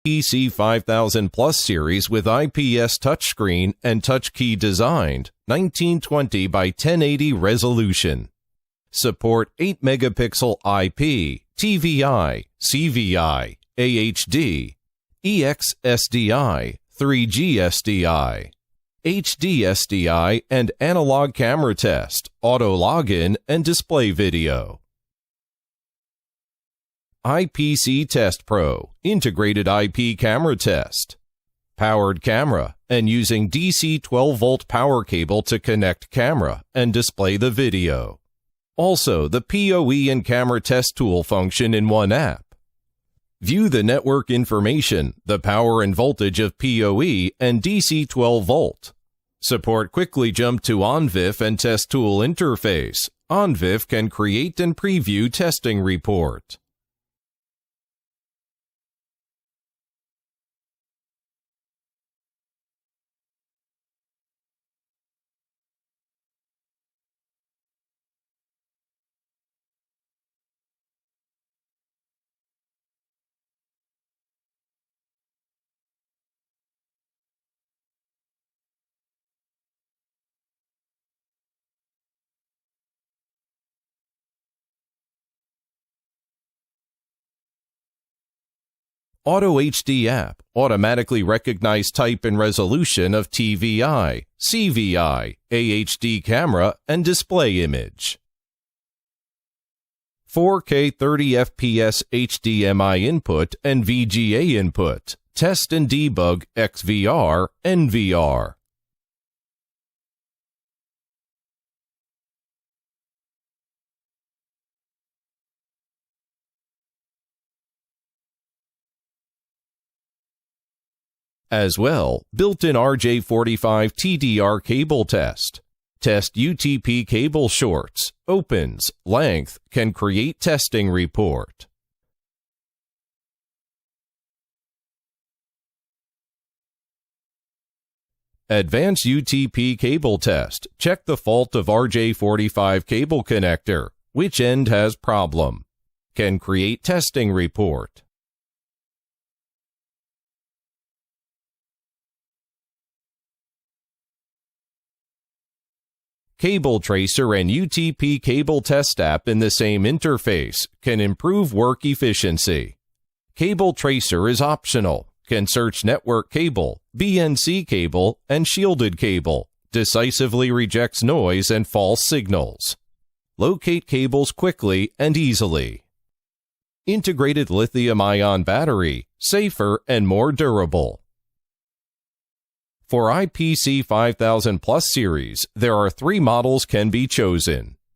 IPC 5000 Plus series with IPS touchscreen and touch key designed, 1920 by 1080 resolution. Support 8 megapixel IP, TVI, CVI, AHD, EX-SDI, 3G SDI, HD-SDI and analog camera test, auto login and display video. IPC Test Pro, integrated IP camera test. Powered camera and using DC 12-volt power cable to connect camera and display the video. Also, the PoE and camera test tool function in one app. View the network information, the power and voltage of PoE and DC 12-volt. Support quickly jump to ONVIF and test tool interface. ONVIF can create and preview testing report. Auto HD app, automatically recognize type and resolution of TVI, CVI, AHD camera, and display image. 4K 30 FPS HDMI input and VGA input, test and debug XVR, NVR. As well, built-in RJ45 TDR cable test. Test UTP cable shorts, opens, length, can create testing report. Advanced UTP cable test. Check the fault of RJ45 cable connector. Which end has problem? Can create testing report. Cable tracer and UTP cable test app in the same interface can improve work efficiency. Cable tracer is optional, can search network cable, BNC cable, and shielded cable, decisively rejects noise and false signals. Locate cables quickly and easily. Integrated lithium-ion battery, safer and more durable. For IPC 5000 Plus series, there are 3 models can be chosen.